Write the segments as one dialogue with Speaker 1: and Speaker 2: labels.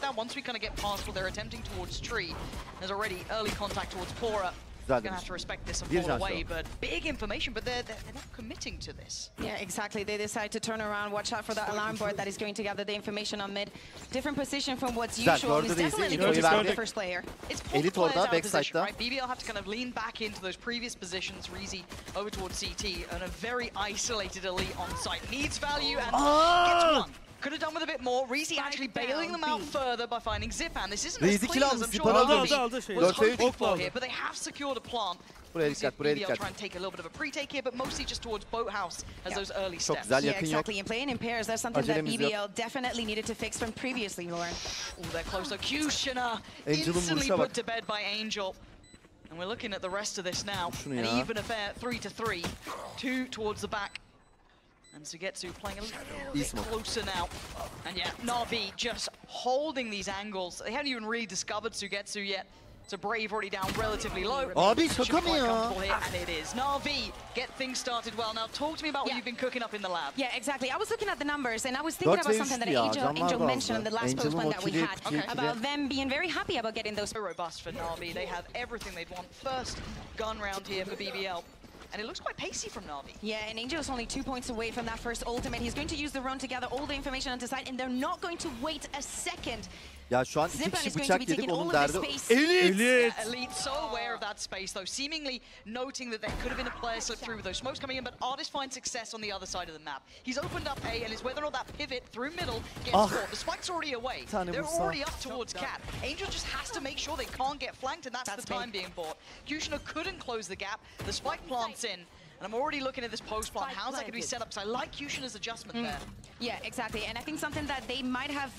Speaker 1: Now, once we kind of get past what they're attempting towards tree, there's already early contact towards Pora. Gonna have to respect this and fall away, but big information, but they're not committing to this.
Speaker 2: Yeah, exactly. They decide to turn around, watch out for that alarm board that is going to gather the information on mid. Different position from what's usual. He's definitely going to be the first player.
Speaker 1: It's pulled the players out of position, right? BBL have to kind of lean back into those previous positions. Reezy over towards CT, and a very isolated elite on site. Needs value and gets one. Could have done with a bit more. Reezy actually bailing them out further by finding Zipan. This isn't as clean as I'm sure Navi was hoping for here, but they have secured a plant. BBL try and take a little bit of a pre-take here, but mostly just towards Boathouse as those early steps.
Speaker 2: Yeah, exactly. And playing in pairs, that's something that BBL definitely needed to fix from previously, Lauren.
Speaker 1: Oh, they're close. Kushina instantly put to bed by Angel. And we're looking at the rest of this now. An even affair, 3-3. 2 towards the back. And Sugetsu playing a little bit closer now. And yeah, Navi just holding these angles. They haven't even really discovered Sugetsu yet. So Brave already down relatively low.
Speaker 3: Abi şaka mı ya?
Speaker 1: And it is. Navi, get things started well. Now talk to me about what you've been cooking up in the lab.
Speaker 2: Yeah, exactly. I was looking at the numbers and I was thinking about something that Angel mentioned in the last post plan that we had. About them being very happy about getting those.
Speaker 1: So robust for Navi. They have everything they'd want. First gun round here for BBL. And it looks quite pacey from Navi.
Speaker 2: Yeah, and Angel's only 2 points away from that first ultimate. He's going to use the run to gather all the information onto site, and they're not going to wait a second.
Speaker 3: Ya şu an iki kişi bıçak yedik, onun derdi Elite!
Speaker 1: Yeah, Elite so aware of that space though, seemingly noting that there could have been a player slip through with those smokes coming in, but Artist finds success on the other side of the map. He's opened up A, and it's whether or not that pivot through middle gets caught. The spike's already away. They're already up towards Cat. Angel just has to make sure they can't get flanked, and that's the time being bought. Kushina couldn't close the gap. The spike plants in. And I'm already looking at this post plan. How's that going to be set up? Because I like Kushina's adjustment there.
Speaker 2: Yeah, exactly. And I think something that they might have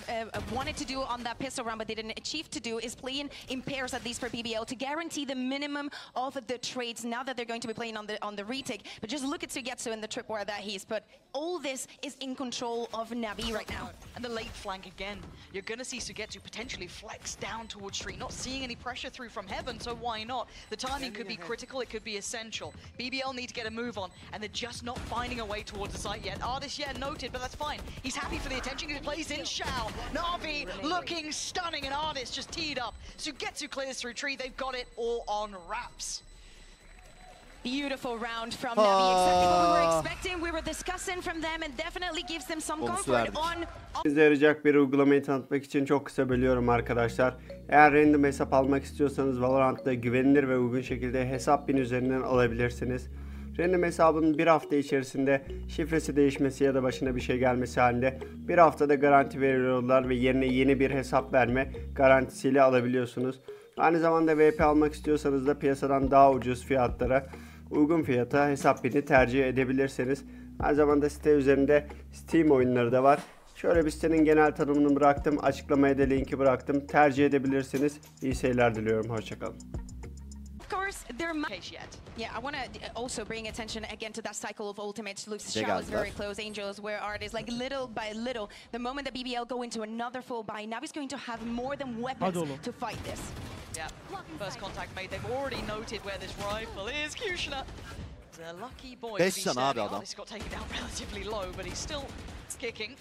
Speaker 2: wanted to do on that pistol round, but they didn't achieve to do, is playing in pairs, at least for BBL, to guarantee the minimum of the trades now that they're going to be playing on the retake. But just look at Sugetsu in the trip where that he's put. All this is in control of Navi right now.
Speaker 1: And the late flank again. You're going to see Sugetsu potentially flex down towards street, not seeing any pressure through from heaven, so why not? The timing could be critical, it could be essential. BBL need to get a move on, and they're just not finding a way towards the site yet. Artist, yeah, noted, but that's fine. He's happy for the attention. He plays in Shao. Navi looking stunning, and Artist just teed up. Sugetsu clears through tree. They've got it all on wraps.
Speaker 2: Beautiful round from Navi. Exactly what we were expecting. We were discussing from them, and definitely gives them some comfort on.
Speaker 4: Size yarayacak bir uygulamayı tanıtmak için çok kısa bölüyorum arkadaşlar. Eğer random hesap almak istiyorsanız Valorant'ta güvenilir ve uygun şekilde hesap bin üzerinden alabilirsiniz. Random hesabın bir hafta içerisinde şifresi değişmesi ya da başına bir şey gelmesi halinde bir haftada garanti veriyorlar ve yerine yeni bir hesap verme garantisiyle alabiliyorsunuz. Aynı zamanda VP almak istiyorsanız da piyasadan daha ucuz fiyatlara, uygun fiyata hesap bini tercih edebilirsiniz. Aynı zamanda site üzerinde Steam oyunları da var. Şöyle bir sitenin genel tanımını bıraktım. Açıklamaya da linki bıraktım. Tercih edebilirsiniz. İyi seyirler diliyorum. Hoşçakalın.
Speaker 2: Yeah, I want to also bring attention again to that cycle of ultimates. Looks Shao is very close. Angels where Art is, like little by little. The moment that BBL go into another full buy, Navi's going to have more than weapons to fight this.
Speaker 1: Yeah, first contact made. They've already noted where this rifle is. Kushina, the lucky boy. He's got taken down relatively low, but he's still kicking.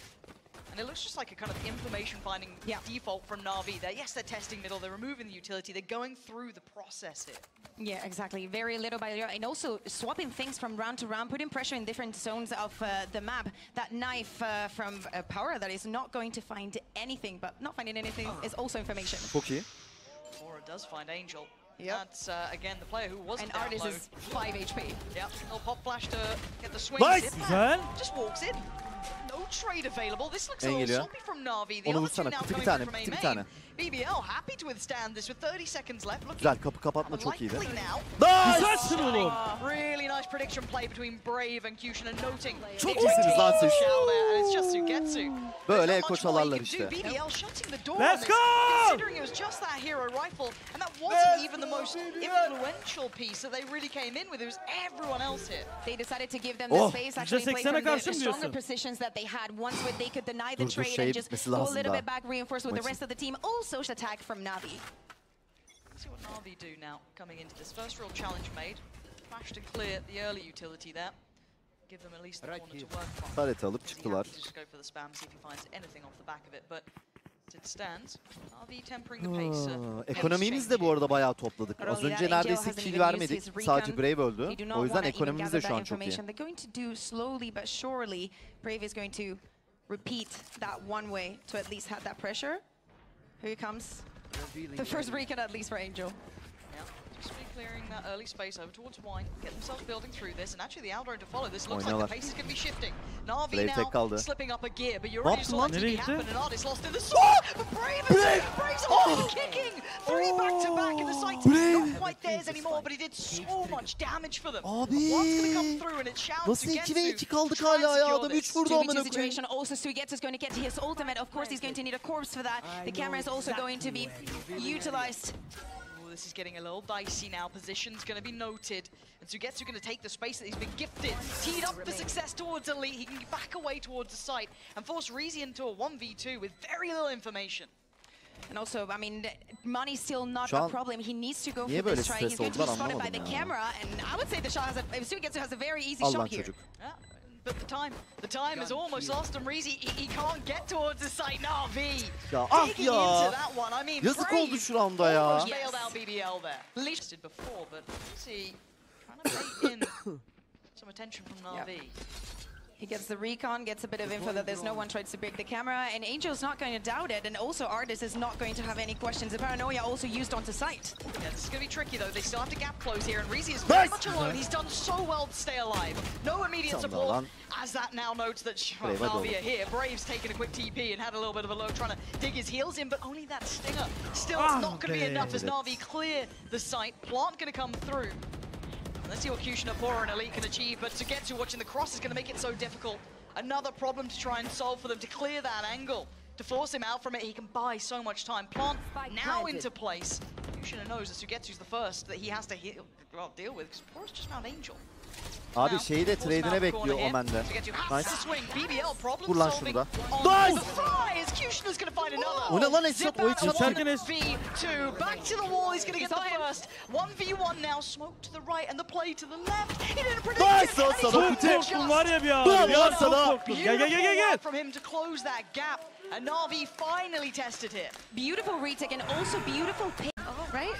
Speaker 1: And it looks just like a kind of information finding default from Navi there. Yes, they're testing middle, they're removing the utility, they're going through the process here.
Speaker 2: Yeah, exactly. Very little by little. And also swapping things from round to round, putting pressure in different zones of the map. That knife from Power that is not going to find anything, but not finding anything is also information.
Speaker 3: Okay.
Speaker 1: Aura does find Angel. That's, again, the player who wasn't
Speaker 2: down low. And Artist is 5 HP.
Speaker 1: Yeah, little pop flash to get the swing.
Speaker 3: Nice!
Speaker 1: Just walks in. No trade available. This looks a little sloppy from Navi. The other two now coming from Emea. BBL happy to withstand this with 30 seconds left.
Speaker 3: Güzel, kapı kapatma çok iyiydi.
Speaker 1: Nice! Really nice prediction play between Brave and Kushina, noting
Speaker 3: çok iyisiniz lan siz.
Speaker 1: And it's just Sugetsu.
Speaker 3: Böyle eko çalarlar işte.
Speaker 1: BBL shutting the door.
Speaker 3: Let's go!
Speaker 1: Considering it was just that hero rifle, and that wasn't even the most influential piece that they really came in with. It was everyone else here.
Speaker 2: They decided to give them the space, actually play from the stronger positions that they had. Once where they could deny the trade and just go a little bit back, reinforce with the rest of the team. Also attack from Navi.
Speaker 1: Let's see what Navi do now, coming into this first real challenge made. Flash to clear the early utility there. Give them at least the corner to work from.
Speaker 3: Harita alıp çıktılar.
Speaker 1: Just go for the spam, see if he finds anything off the back of it, but
Speaker 3: Ekonomimiz de bu arada bayağı topladık. Az önce neredeyse kill vermedik. Sadece Brave öldü. O yüzden ekonomimiz de şu an çok iyi.
Speaker 2: Brave is going to repeat that one way to at least have that pressure. Here comes the first recon at least for Angel.
Speaker 1: Just be clearing that early space over towards Wine, get themselves building through this, and actually the Aldro to follow. This looks like the pace is going to be shifting. Na'Vi now slipping up a gear, but you already saw that TP happen, and Artist lost in the sword. But Brave's also kicking! 3 back-to-back in the site. Not quite theirs anymore, but he did so much damage for them. One's going to come through, and it's Shouts to get to.
Speaker 3: 2-2 kaldık hala ya. Adam 3 vurdu amına koyayım.
Speaker 2: Also, Sugetsu is going to get his ultimate. Of course, he's going to need a corpse for that. The camera is also going to be utilized.
Speaker 1: This is getting a little dicey now. Position's going to be noted. And Sugetsu going to take the space that he's been gifted. Teed up for success towards Elite. He can back away towards the site and force Reezy into a 1v2 with very little information.
Speaker 2: And also, I mean, money's still not a problem. He needs to go for this try. He's going to be spotted by the camera. And I would say the shot has Sugetsu has a very easy shot here.
Speaker 1: Yeah. But the time is almost lost, and Reezy, he can't get towards the site. Na'Vi digging into that one. I mean,
Speaker 3: yazık oldu şu anda ya.
Speaker 1: Almost bailed out BBL there. Listed before, but Reezy trying to bait in some attention from Na'Vi.
Speaker 2: He gets the recon, gets a bit of info that there's no one tries to break the camera, and Angel's not going to doubt it, and also Artist is not going to have any questions. The paranoia also used onto site.
Speaker 1: Yeah, this is going to be tricky though. They still have to gap close here, and Reezy is very much alone. He's done so well to stay alive. No immediate support, as that now notes that Na'Vi are here. Brave's taken a quick TP and had a little bit of a low, trying to dig his heels in, but only that stinger. Still, it's not going to be enough as Na'Vi clear the site. Plant going to come through. Let's see what Kushner, Pora, and Elite can achieve, but to get to watching the cross is going to make it so difficult. Another problem to try and solve for them, to clear that angle. To force him out from it, he can buy so much time. Plant now into place. Kushner knows that Sugetsu's the first that he has to deal with, because Pora's just found Angel.
Speaker 3: Abi şeyi de trade'ine bekliyor Omen'de. Nice.
Speaker 1: Vur lan şunu da. Nice!
Speaker 3: O ne lan headshot? O headshot.
Speaker 1: V2 back to the wall. He's going to get the first. 1v1 now. Smoke to the right and the play to the left. He didn't predict it.
Speaker 5: Çok korktum var ya bir an. Ya çok korktum. Gel.
Speaker 1: From him to close that gap. And Na'Vi finally tested here.
Speaker 2: Beautiful retake and also beautiful pick. Right?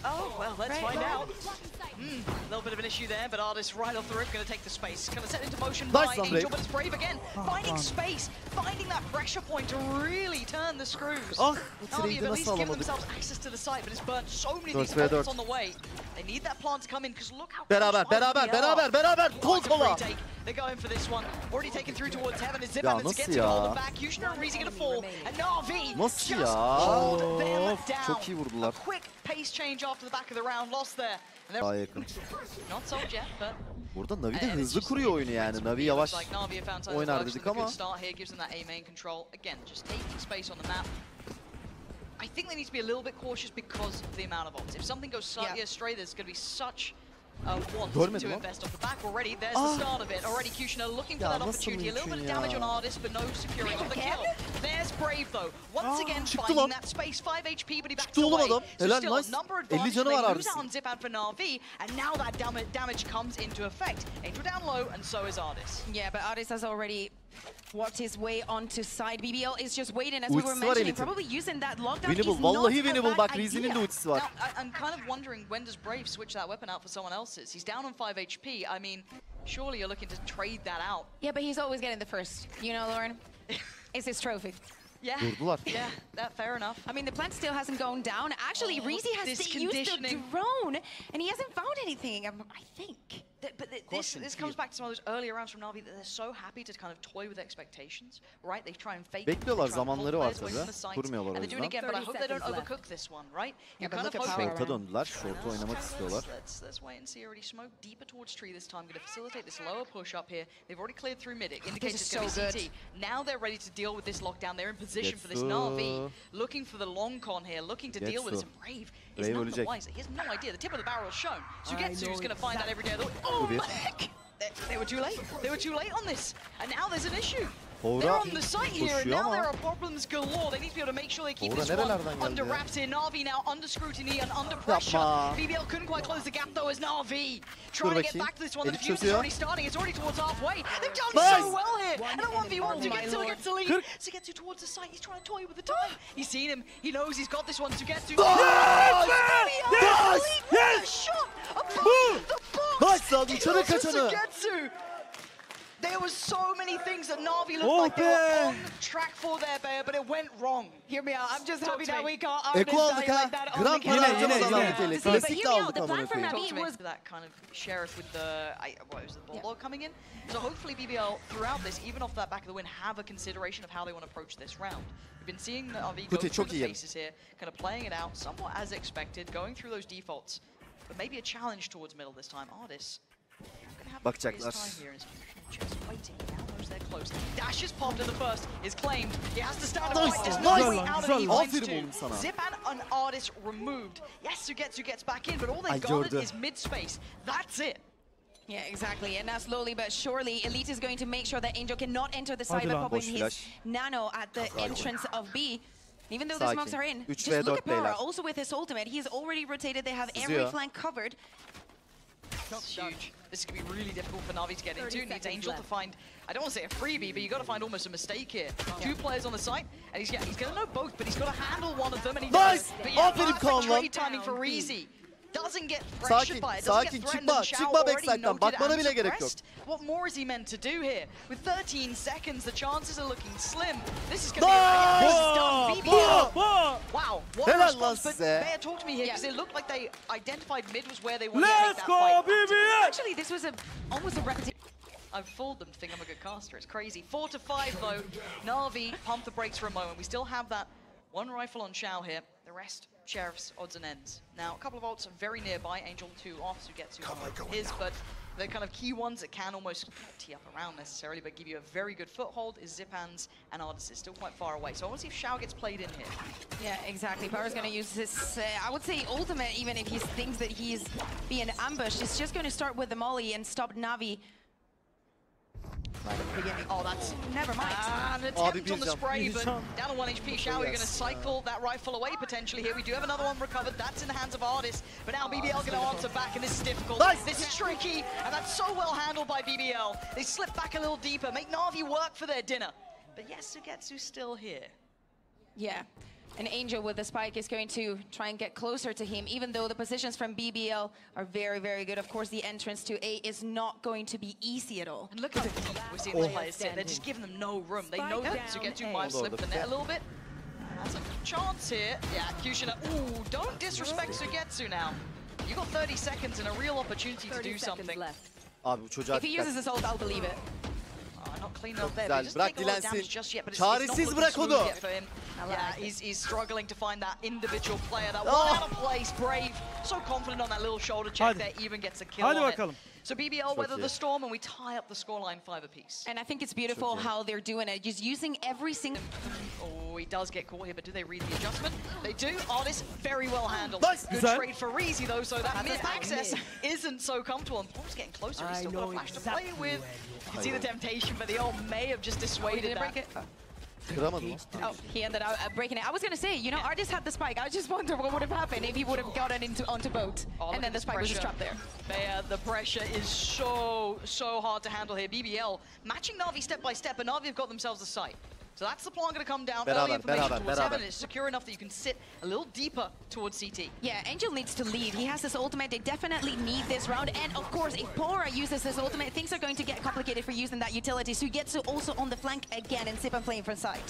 Speaker 1: Oh, well, let's find out. A little bit of an issue there, but Artist right off the rip going to take the space. Kind of set into motion by Angel, but it's Brave again. Finding space, finding that pressure point to really turn the screws. Na'Vi have at least given themselves access to the site, but it's burnt so many of these bolts on the way. They need that plant to come in, because look how
Speaker 3: Beraber. Kol kola.
Speaker 1: They're going for this one. Already taken through towards Heaven. It's Zip and Sugetsu to hold them back. Kushner and Reezy going to fall. And Na'Vi just hold them down.
Speaker 3: Çok iyi vurdular.
Speaker 1: A quick pace change after the back of the round, lost there.
Speaker 3: Daha yakın.
Speaker 1: Not sold yet, but
Speaker 3: burada Navi de hızlı kuruyor oyunu yani. Navi yavaş oynar dedik ama.
Speaker 1: I think they need to be a little bit cautious because of the amount of ults. If something goes slightly astray, there's going to be such want to invest off the back already. There's the start of it. Already Kushner looking for that opportunity. A little bit of damage on Artist, but no securing of the kill. There's Brave though. Once again finding that space. 5 HP, but he backs away. So still a number advantage. They lose out on Zip and for Na'Vi, and now that damage comes into effect. Angel down low, and so is Artist.
Speaker 2: Yeah, but Artist has already walked his way onto side. BBL is just waiting, as we were mentioning, probably using that lockdown.
Speaker 3: Winnable, vallahi winnable. Bak Reezy'nin de ultisi var.
Speaker 1: I'm kind of wondering, when does Brave switch that weapon out for someone else's? He's down on 5 HP. I mean, surely you're looking to trade that out.
Speaker 2: Yeah, but he's always getting the first. You know, Lauren? It's his trophy.
Speaker 1: Yeah, fair enough.
Speaker 2: I mean, the plant still hasn't gone down. Actually, Reezy has used the drone, and he hasn't found anything, I think.
Speaker 1: But this comes back to some of those earlier rounds from Na'Vi, that they're so happy to kind of toy with expectations, right? They try and fake.
Speaker 3: Bekliyorlar, zamanları var tabii. Kurmuyorlar o
Speaker 1: and they're doing it again, but I hope they don't overcook this one, right? You're kind of hoping.
Speaker 3: Short'a döndüler. Short'u oynamak istiyorlar.
Speaker 1: Let's wait and see. Already smoke deeper towards tree this time. Going to facilitate this lower push up here. They've already cleared through mid. It indicates it's going to be CT. Now they're ready to deal with this lockdown. They're in position for this Na'Vi, looking for the long con here, looking to deal with this. And Brave is none the wiser. He has no idea. The tip of the barrel is shown. Sugetsu's going to find out every day. Oh, heck! They were too late. They were too late on this. And now there's an issue. They're on the site here, and now there are problems galore. They need to be able to make sure they keep this one under wraps here. Na'Vi now under scrutiny and under pressure. BBL couldn't quite close the gap though as Na'Vi trying to get back to this one. The feud is already starting. It's already towards halfway. They've done so well here. And a 1v1 to get to lead. To get towards the site. He's trying to toy with the time. He's seen him. He knows he's got this one to get to. Yes! Shot above the box. There was so many things that Na'Vi looked like they were on track for there, Bear, but it went wrong.
Speaker 2: Hear me out. I'm just happy that we got
Speaker 3: Eko aldık ha. Gram para aldık. Klasik aldık amına koyayım.
Speaker 1: That kind of sheriff with the bulldog coming in. So hopefully BBL throughout this, even off that back of the win, have a consideration of how they want to approach this round. We've been seeing Na'Vi go through the faces here, kind of playing it out somewhat as expected, going through those defaults, but maybe a challenge towards middle this time. Artis.
Speaker 3: Bakacaklar.
Speaker 1: Just waiting. Now knows they're close. Dash is popped in the first, is claimed. He has to stand up. There's no way out of E-Lines 2. Zip and Artis removed. Yes, Sugetsu gets back in, but all they've got is mid-space. That's it.
Speaker 2: Yeah, exactly. And now slowly but surely, Elite is going to make sure that Angel cannot enter the site by popping his nano at the entrance of B. Even though the smokes are in. Just look at Power, also with his ultimate. He's already rotated. They have every flank covered.
Speaker 1: That's huge. This is going to be really difficult for Na'Vi to get into. Needs Angel to find, I don't want to say a freebie, but you've got to find almost a mistake here. Two players on the site, and he's going to know both, but he's got to handle one of them, and he does. But yeah, perfect trade timing for Reezy. Doesn't get pressured by it, doesn't get threatened, and Shao already noted and suppressed. What more is he meant to do here? With 13 seconds, the chances are looking slim. This is going to be a BBL. Wow, what a response. But Bear, talk to me here, because it looked like they identified mid was where they wanted to take that fight.
Speaker 5: BBL!
Speaker 2: Actually, this was almost a repetition.
Speaker 1: I've fooled them to think I'm a good caster. It's crazy. 4-5 though. Na'Vi pump the brakes for a moment. We still have that one rifle on Shao here. The rest, Sheriff's odds and ends. Now, a couple of ults are very nearby. Angel 2 off, so get to his, but the kind of key ones that can almost tee up around necessarily, but give you a very good foothold is Ziphan's and Artis is still quite far away. So I want to see if Shao gets played in here.
Speaker 2: Yeah, exactly. Power's going to use his, I would say, ultimate, even if he thinks that he's being ambushed. It's just going to start with the molly and stop Na'Vi. Right at the beginning. Oh, that's never mind.
Speaker 1: An attempt on the spray, but down to 1 HP. Shao, you're going to cycle that rifle away potentially here. We do have another one recovered. That's in the hands of Artis, but now BBL going to answer back, and this is difficult. This is tricky, and that's so well handled by BBL. They slip back a little deeper, make Na'Vi work for their dinner. But yes, Sugetsu's still here.
Speaker 2: Yeah. And Angel with the spike is going to try and get closer to him, even though the positions from BBL are very, very good. Of course, the entrance to A is not going to be easy at all.
Speaker 1: And look how deep we're seeing the players sit. They're just giving them no room. They know that Sugetsu might have slipped the net a little bit. That's a chance here. Yeah, Kushina. Ooh, don't disrespect Sugetsu now. You got 30 seconds and a real opportunity to do something.
Speaker 2: If he uses his ult, I'll believe it.
Speaker 1: Not clean up there.
Speaker 3: Güzel, bırak dilensin.
Speaker 1: Çaresiz bırak onu. Yeah, he's struggling to find that individual player. That one out of place, Brave. So confident on that little shoulder check there, even gets a kill on it. So BBL weather the storm, and we tie up the scoreline 5 apiece.
Speaker 2: And I think it's beautiful how they're doing it, just using every single...
Speaker 1: Oh, he does get caught here, but do they read the adjustment? They do. Artis very well handled. Good trade for Reezy though, so that mid access isn't so comfortable. And Paul's getting closer. He's still got a flash to play with. You can see the temptation, but the ult may have just dissuaded that.
Speaker 2: Oh, he ended up breaking it. I was going to say, you know, Artis had the spike. I just wonder what would have happened if he would have gotten onto boat. And then the spike was just trapped there.
Speaker 1: The pressure is so hard to handle here. BBL matching Na'Vi step by step, and Na'Vi have got themselves a sight. So that's the plan going to come down. Early information towards heaven. It's secure enough that you can sit a little deeper towards CT.
Speaker 2: Yeah, Angel needs to lead. He has his ultimate. They definitely need this round. And of course, if Pora uses his ultimate, things are going to get complicated for using that utility. So he gets to also on the flank again and Zipan playing from side.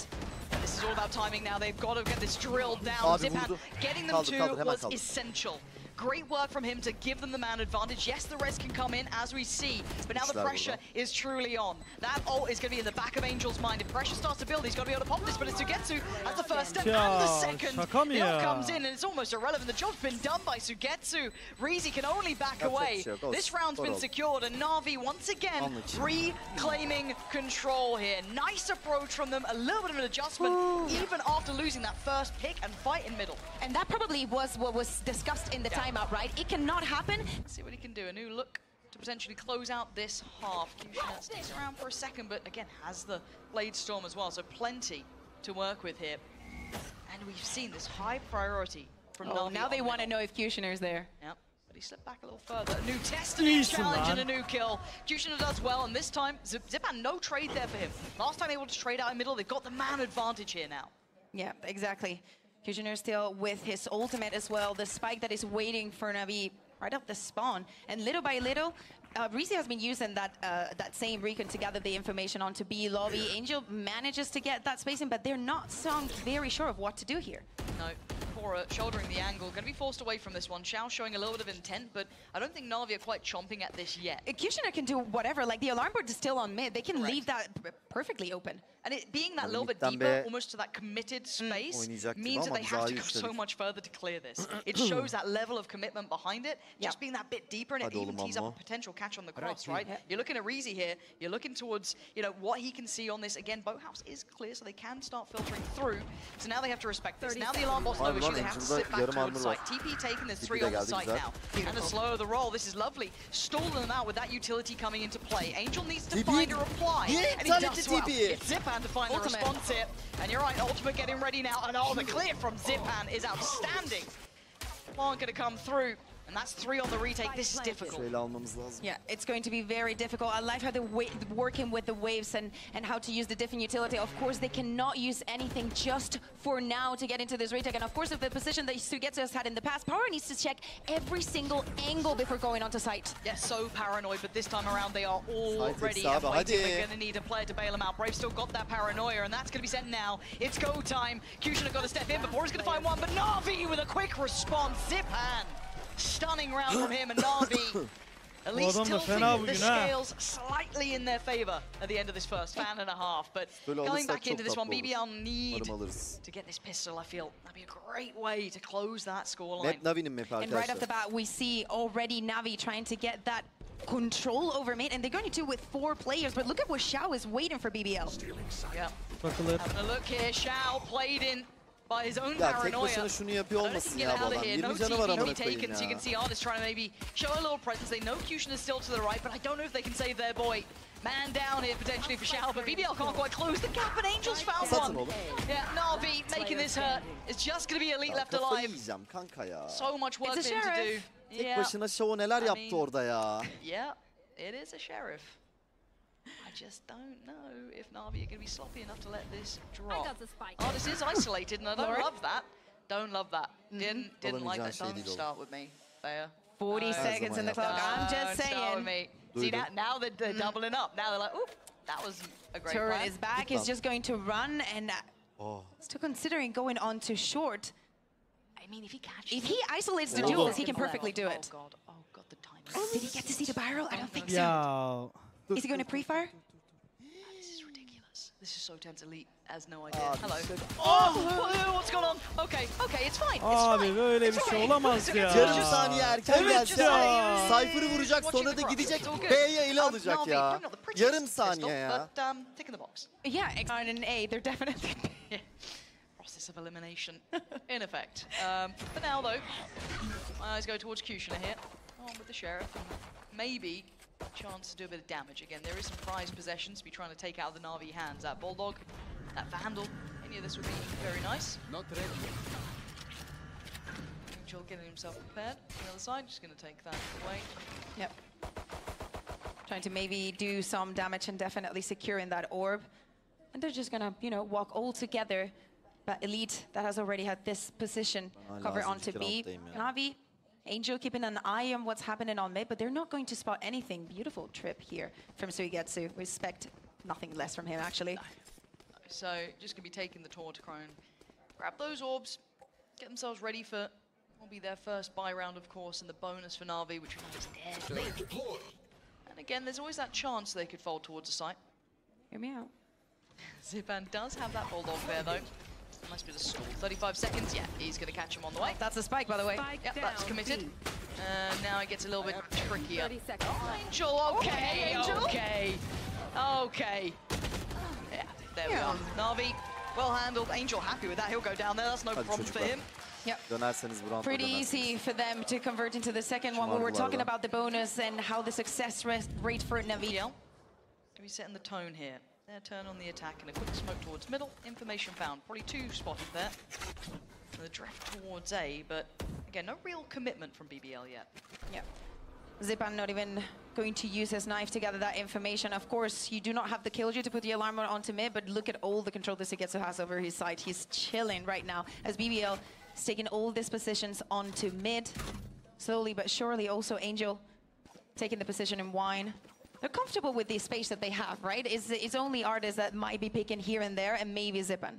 Speaker 1: This is all about timing now. They've got to get this drilled down. Zipan getting them to was essential. Great work from him to give them the man advantage. Yes, the rest can come in, as we see, but now the pressure is truly on. That ult is going to be in the back of Angel's mind. If pressure starts to build, he's got to be able to pop this, but it's Sugetsu as the first step, and the second. The ult comes in, and it's almost irrelevant. The job's been done by Sugetsu. Reezy can only back away. This round's been secured, and Na'Vi once again reclaiming control here. Nice approach from them, a little bit of an adjustment, even after losing that first pick and fight in middle.
Speaker 2: And that probably was what was discussed in the timeout, right? It cannot happen.
Speaker 1: Let's see what he can do. A new look to potentially close out this half. Kushner sticks around for a second, but again has the Blade Storm as well, so plenty to work with here. And we've seen this high priority from Navi.
Speaker 2: Now they want to know if Kushner's there.
Speaker 1: Yep. But he slipped back a little further. A new test, a new challenge, and a new kill. Kushner does well, and this time, Zipan, no trade there for him. Last time they able to trade out in middle, they've got the man advantage here now.
Speaker 2: Yeah, exactly. Kushner still with his ultimate as well. The spike that is waiting for Navi right off the spawn. And little by little, Reese has been using that same recon to gather the information onto B lobby. Angel manages to get that spacing, but they're not very sure of what to do here.
Speaker 1: No. Shouldering the angle, going to be forced away from this one. Xiao showing a little bit of intent, but I don't think Navi are quite chomping at this yet.
Speaker 2: Kushner can do whatever, like the alarm board is still on mid. They can leave that perfectly open.
Speaker 1: And it being that little bit deeper, almost to that committed space, means that they have to go so much further to clear this. It shows that level of commitment behind it, just being that bit deeper, and it even tees up a potential catch on the cross, right? You're looking at Reezy here, you're looking towards, you know, what he can see on this. Again, Boathouse is clear, so they can start filtering through. So now they have to respect this. Now the alarm boss no issue, they have to sit back towards site. TP taking, there's 3 on the site now. And the slower the roll, this is lovely. Stalling them out with that utility coming into play. Angel needs to find a reply, and he does well. It's Zipan to find the response here. And you're right, ultimate getting ready now, and the clear from Zipan is outstanding. Aren't going to come through. And that's 3 on the retake. This is difficult.
Speaker 2: Yeah, it's going to be very difficult. I like how they're working with the waves and how to use the different utility. Of course, they cannot use anything just for now to get into this retake. And of course, if the position that Sugetsu has had in the past, Power needs to check every single angle before going onto site.
Speaker 1: Yeah, so paranoid, but this time around they are all ready and waiting. We're going to need a player to bail them out. Brave still got that paranoia, and that's going to be sent now. It's go time. Kushner got to step in before he's going to find one, but Navi with a quick response. Zipan. Stunning round from him, and Navi at least tilting the scales slightly in their favor at the end of this first fan and a half. But going back into this one, BBL need to get this pistol. I feel that'd be a great way to close that scoreline.
Speaker 2: And right off the bat, we see already Navi trying to get that control over mid, and they're going to do with 4 players. But look at what Xiao is waiting for BBL.
Speaker 1: Yeah, having a look here, Xiao played in by his own paranoia.
Speaker 3: Şunu yapıyor olmasın ya bu adam. 20 canı var amına koyayım ya.
Speaker 1: So you can see Artist trying to maybe show a little presence. They know Kushner is still to the right, but I don't know if they can save their boy. Man down here potentially for Xiao, but BBL can't quite close the gap, and Angel's found one. Yeah, Navi making this hurt. It's just going to be Elite left alive. So much work for him to do.
Speaker 3: Tek başına Xiao neler yaptı orada ya.
Speaker 1: Yeah, it is a sheriff. I just don't know if Navi are going to be sloppy enough to let this drop. This is isolated, and I don't love that. Don't love that. Didn't like that. Don't start with me. Fair.
Speaker 2: 40 seconds in the clock. I'm just saying.
Speaker 1: See, now they're doubling up. Now they're like, oop, that was a great
Speaker 2: Turret
Speaker 1: plan.
Speaker 2: is back. He's just going to run, and still considering going on to short.
Speaker 1: I mean,
Speaker 2: if he isolates the duels, he can perfectly do it.
Speaker 1: Oh god, the timing.
Speaker 2: Did he get to see the barrel? I don't think so. Is he going to pre-fire?
Speaker 1: This is ridiculous. This is so tense. Elite has no idea. Hello. Oh, what's going on? Okay, it's fine.
Speaker 5: Abi böyle bir şey olamaz ya.
Speaker 3: Yarım saniye erken gelse Cypher'ı vuracak, sonra da gidecek B'ye ele alacak ya. Yarım saniye ya.
Speaker 1: Tick in the box.
Speaker 2: Yeah, X9 and A, they're definitely...
Speaker 1: Process of elimination, in effect. For now, though, my eyes go towards Kushner here. On with the Sheriff, and maybe a chance to do a bit of damage. Again, there is some prized possessions to be trying to take out of the Navi hands. That Bulldog, that Vandal, any of this would be very nice. Not ready. Angel getting himself prepared. On the other side, just going to take that away.
Speaker 2: Yep. Trying to maybe do some damage and definitely securing that orb. And they're just going to, you know, walk all together. But Elite, that has already had this position cover onto B. Navi, Angel keeping an eye on what's happening on mid, but they're not going to spot anything. Beautiful trip here from Suigetsu. We expect nothing less from him, actually.
Speaker 1: So, just going to be taking the Tor to Crone. Grab those orbs, get themselves ready for what will be their first buy round, of course, and the bonus for Navi, which is deadly. And again, there's always that chance they could fold towards the site.
Speaker 2: Hear me out.
Speaker 1: Zipan does have that Bulldog there, though. Nice bit of stall. 35 seconds. Yeah, he's going to catch him on the way.
Speaker 2: That's a spike, by the way.
Speaker 1: Yep, that's committed. Now it gets a little bit trickier. Angel, okay, okay. Yeah, there we are. Navi, well handled. Angel happy with that. He'll go down there. That's no problem for him.
Speaker 2: Yep.
Speaker 3: Dönerseniz bu roundda
Speaker 2: Pretty easy for them to convert into the second one. We were talking about the bonus and how the success rate for NAVI.
Speaker 1: Going to be setting the tone here. Their turn on the attack and a quick smoke towards middle. Information found. Probably 2 spotted there. The drift towards A, but again, no real commitment from BBL yet.
Speaker 2: Yeah. Zipan not even going to use his knife to gather that information. Of course, you do not have the killjoy to put the alarm onto mid, but look at all the control this Sugetsu has over his side. He's chilling right now as BBL is taking all these positions onto mid. Slowly but surely, also Angel taking the position in wine. They're comfortable with the space that they have, right? It's only artists that might be picking here and there, and maybe Zipan.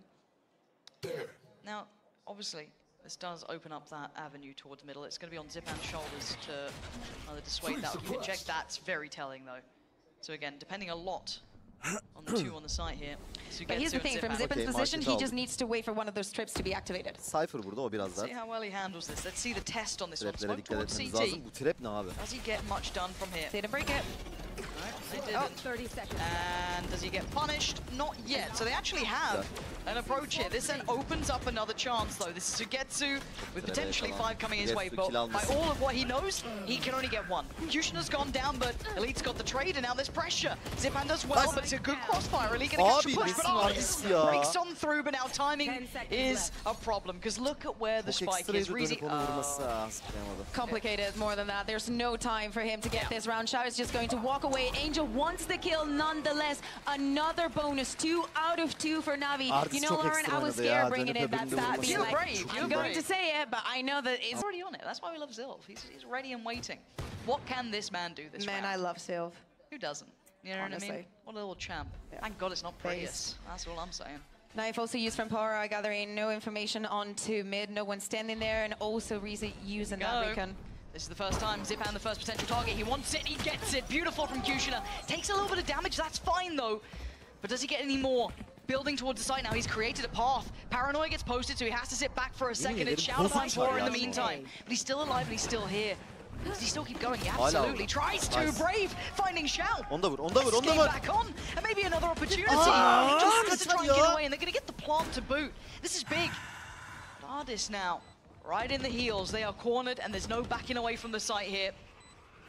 Speaker 1: Now, obviously, this does open up that avenue towards middle. It's going to be on Zipan's shoulders to either dissuade that or keep it checked. That's very telling, though. So again, depending a lot on the 2 on the site here.
Speaker 2: But here's the thing, from Zipan's position, he just needs to wait for one of those trips to be activated.
Speaker 3: Cypher burada, o biraz
Speaker 1: See how well he handles this. Let's see the test on this one.
Speaker 3: Traplere
Speaker 1: Smoke
Speaker 3: dikkat
Speaker 1: towards
Speaker 3: etmeniz
Speaker 1: CT.
Speaker 3: lazım. Bu trap ne abi?
Speaker 1: Does he get much done from here?
Speaker 2: They didn't break it.
Speaker 1: They didn't.
Speaker 2: 30 seconds.
Speaker 1: And does he get punished? Not yet. So they actually have an approach here. This then opens up another chance, though. This is Sugetsu with potentially 5 coming his way, but by all of what he knows, he can only get 1. Kushina's gone down, but Elite's got the trade, and now there's pressure. Zipan does well, but it's a good crossfire. Elite gonna catch a push, but Artis breaks on through, but now timing is a problem, because look at where the spike is.
Speaker 2: Complicated more than that. There's no time for him to get this round. Shao is just going to walk away. Angel wants the kill nonetheless. Another bonus, 2 out of 2 for NAVI. You know, Lauren, I was scared bringing it that stat.
Speaker 1: You're brave.
Speaker 2: I'm going to say it, but I know that it's
Speaker 1: already on it. That's why we love Zilv. He's ready and waiting. What can this man do this round?
Speaker 2: Man, I love Sylv.
Speaker 1: Who doesn't? You know what I mean? What a little champ. Thank God it's not Prius. That's all I'm saying.
Speaker 2: Knife also used from Pora, gathering no information onto mid. No one standing there, and also Rize using that beacon.
Speaker 1: This is the first time Zipan, the first potential target. He wants it, he gets it. Beautiful from Kushina. Takes a little bit of damage, that's fine though. But does he get any more? Building towards the site now, he's created a path. Paranoia gets posted, so he has to sit back for a second. It's Shao finds Pora in the meantime. But he's still alive and he's still here. Does he still keep going? He absolutely tries to. Brave, finding Shao. Back on, and maybe another opportunity. He just has to try and get away, and they're going to get the plant to boot. This is big. Ardis now. Right in the heels, they are cornered, and there's no backing away from the site here.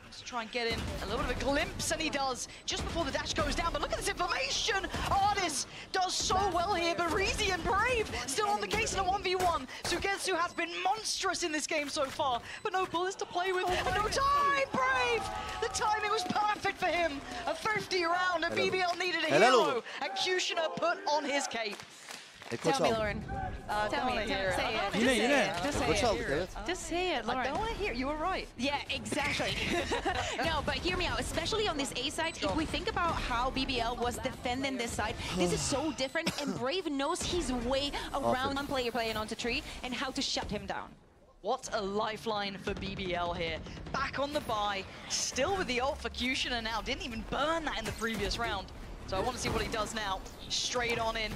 Speaker 1: Let's try and get in a little bit of a glimpse, and he does just before the dash goes down. But look at this information! Ardis does so well here, but Rize and Brave still on the case in a 1v1. Sugetsu has been monstrous in this game so far, but no bullets to play with, and no time! Brave! The timing was perfect for him. A 50 round, and BBL needed a hero, and Kushina put on his cape.
Speaker 2: Tell me, Lauren. Tell me. Say it. Just say it, Lauren.
Speaker 1: I don't want to hear it. You were right.
Speaker 2: Yeah, exactly. No, but hear me out. Especially on this A side, if we think about how BBL was defending this side, this is so different, and Brave knows his way around one player playing onto tree and how to shut him down.
Speaker 1: What a lifeline for BBL here. Back on the buy, still with the ult for Kushina now. Didn't even burn that in the previous round. So I want to see what he does now. Straight on in.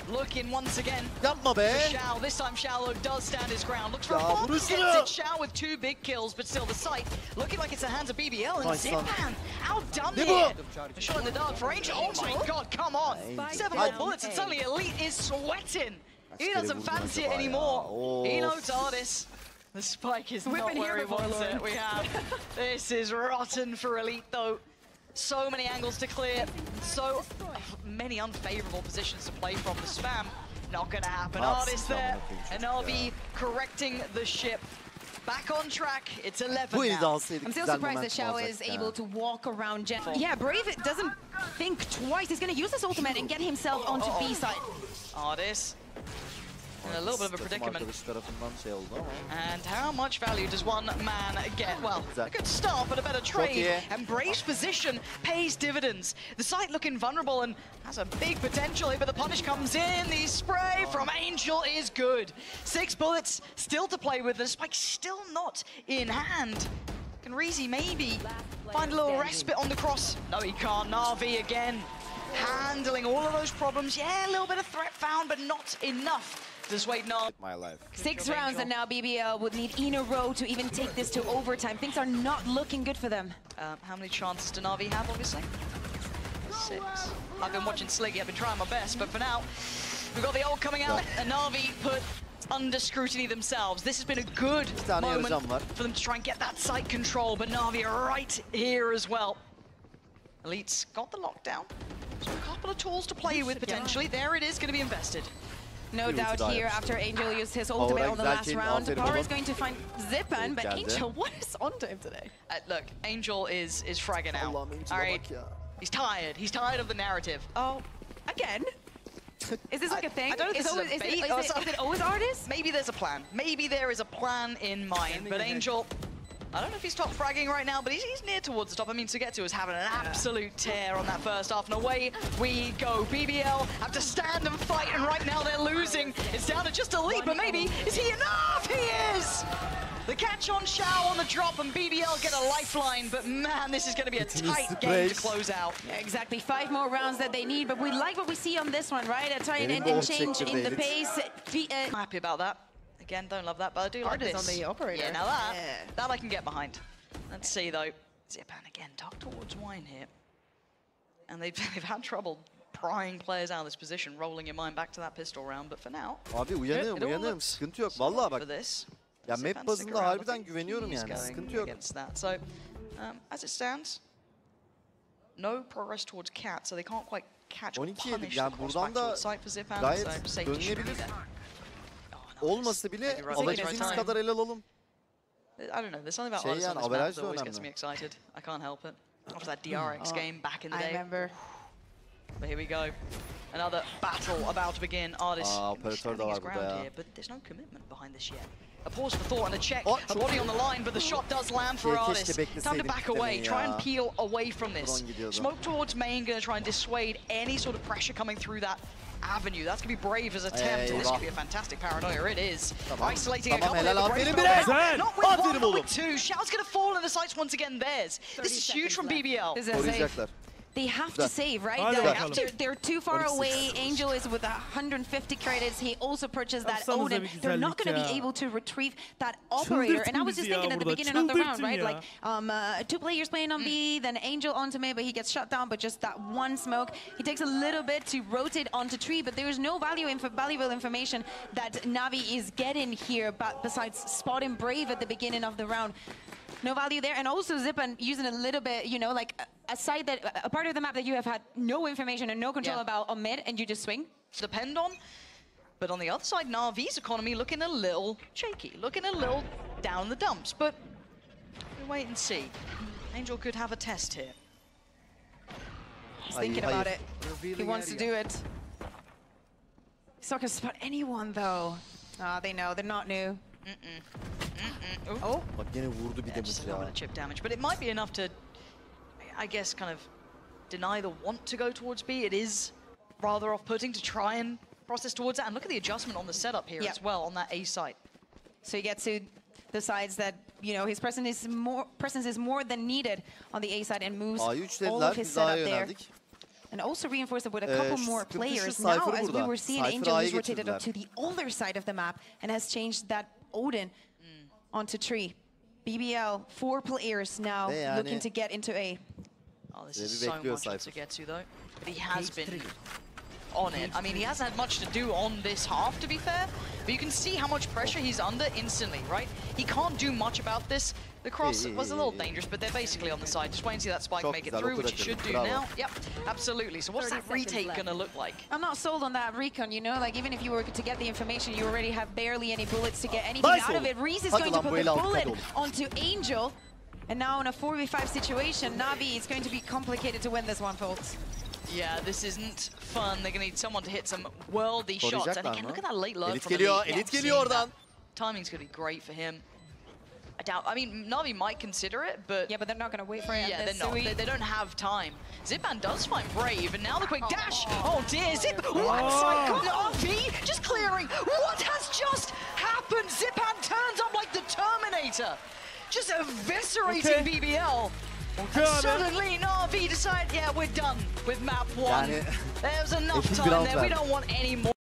Speaker 1: Looking once again for Shao. This time Shao does stand his ground. Looks for a bomb. Gets it. Shao with 2 big kills, but still the sight looking like it's the hands of BBL. And Zipan outdone here. A shot in the dark for Angel. Oh my God, come on. 7 more bullets and suddenly Elite is sweating. He doesn't fancy it anymore. He knows Ardis. The spike is not where he wants it. We have. This is rotten for Elite though. So many angles to clear, so many unfavorable positions to play from. The spam, not gonna happen. Ardis there, and Navi correcting the ship. Back on track, it's 11 now.
Speaker 2: I'm still surprised that Shao is able to walk around Jen. Yeah, Brave doesn't think twice. He's gonna use his ultimate and get himself onto B side.
Speaker 1: Ardis. In a little bit of a predicament. And how much value does one man get? Well, a good start, but a better trade. And Brave's position pays dividends. The site looking vulnerable and has a big potential here, but the punish comes in. The spray from Angel is good. 6 bullets still to play with. The spike still not in hand. Can Rize maybe find a little respite on the cross? No, he can't. Navi again. Handling all of those problems. Yeah, a little bit of threat found, but not enough. Just wait, no.
Speaker 3: My life.
Speaker 2: 6 rounds, and now BBL would need in a row to even take this to overtime. Things are not looking good for them.
Speaker 1: How many chances do Navi have, obviously? 6. I've been watching Sliggy, I've been trying my best, but for now, we've got the ult coming out, and Navi put under scrutiny themselves. This has been a good moment for them to try and get that site control, but Navi are right here as well. Elite's got the lockdown. So a couple of tools to play with potentially. There it is, going to be invested.
Speaker 2: No doubt here after Angel used his ultimate on the last round. Power is going to find Zipan, but Angel, what is on to him today?
Speaker 1: Look, Angel is fragging out. All right, he's tired. He's tired of the narrative.
Speaker 2: Oh, again? Is this like a thing?
Speaker 1: I don't know if this
Speaker 2: is it always artists?
Speaker 1: Maybe there's a plan. Maybe there is a plan in mind, but Angel, I don't know if he's top fragging right now, but he's near towards the top. I mean, Sugetsu is having an absolute tear on that first half, and away we go. BBL have to stand and fight, and right now they're losing. It's down to just a lead, but maybe, is he enough? He is! The catch on Xiao on the drop, and BBL get a lifeline, but man, this is going to be a tight game to close out.
Speaker 2: Yeah, exactly. 5 more rounds that they need, but we like what we see on this one, right? A try and change in the pace.
Speaker 1: I'm happy about that. Again, don't love that, but I do like this.
Speaker 2: on the operator.
Speaker 1: Yeah, now that I can get behind. Let's see, though. Zipan again, tucked towards Wine here. And they've had trouble prying players out of this position, rolling your mind back to that pistol round, but for now...
Speaker 3: Abi uyanığım. Sıkıntı yok. Vallahi bak. Ya map bazında harbiden güveniyorum yani. Sıkıntı yok.
Speaker 1: So, as it stands, no progress towards Cat, so they can't quite catch or punish the crossback towards site for Zipan, so safety should be there.
Speaker 3: Olmasa bile alabildiğimiz kadar el alalım.
Speaker 1: I don't know, there's something about artists on this map that always gets me excited. I can't help it. After that DRX game back in the day.
Speaker 2: I remember.
Speaker 1: But here we go. Another battle about to begin. Artist standing his ground here, but there's no commitment behind this yet. A pause for thought and a check. A body on the line, but the shot does land for Artist. Time to back away, try and peel away from this. Smoke towards main, gonna try and dissuade any sort of pressure coming through that avenue. That's going to be Brave as a attempt, and this could be a fantastic paranoia. It is. Isolating a couple of Brave, not with one, but with two. Xiao's going to fall in the sights once again. This is huge from BBL.
Speaker 2: They have to save, right? They're too far away. Angel is with 150 credits. He also purchased that Odin. They're not going to be able to retrieve that operator. And I was just thinking at the beginning of the round, right? Like 2 players playing on B, then Angel onto mid, but he gets shut down. But just that one smoke, he takes a little bit to rotate onto tree. But there is no valuable information that Navi is getting here, but besides spotting Brave at the beginning of the round. No value there, and also Zipan using a little bit, you know, like a side that, a part of the map that you have had no information and no control about on mid, and you just swing.
Speaker 1: Depend on, but on the other side, Navi's economy looking a little shaky, looking a little down the dumps, but we'll wait and see. Angel could have a test here.
Speaker 2: He's thinking about it. He wants to do it. He's not gonna spot anyone, though. They know, they're not new.
Speaker 1: Oh,
Speaker 3: bak yine vurdu bir de
Speaker 1: just a little bit of chip damage, but it might be enough to, I guess, kind of deny the want to go towards B. It is rather off-putting to try and process towards that. And look at the adjustment on the setup here as well on that A site.
Speaker 2: So you get to the sides that, you know, his presence is more than needed on the A side and moves all of his setup there. And also reinforced it with a couple more players. Now, as we were seeing, Angel has rotated up to the other side of the map and has changed that Odin onto tree. BBL, 4 players now looking to get into A.
Speaker 1: Oh, this is so much to get to, though. But he has been on it. I mean, he hasn't had much to do on this half, to be fair. But you can see how much pressure he's under instantly, right? He can't do much about this. The cross was a little dangerous, but they're basically on the side. Just wait and see that spike make it through, which he should do now. Yep, absolutely. So what's that retake gonna look like?
Speaker 2: I'm not sold on that recon, you know? Like, even if you were to get the information, you already have barely any bullets to get anything out of it. Reese is going to put the bullet onto Angel. And now in a 4v5 situation, Navi is going to be complicated to win this one, folks.
Speaker 1: Yeah, this isn't fun. They're gonna need someone to hit some worldy shots. And again, look at that late lurk from
Speaker 3: Elit geliyor oradan.
Speaker 1: Timing's gonna be great for him. I mean, Navi might consider it, but...
Speaker 2: Yeah, but they're not going to wait for it.
Speaker 1: Yeah, they're not. They don't have time. Zipan does find Brave, and now the quick dash. Oh dear, Zip... What? Navi just clearing. What has just happened? Zipan turns up like the Terminator. Just eviscerating BBL. And suddenly Navi decide, yeah, we're done with map 1. There's enough time there. We don't want any more.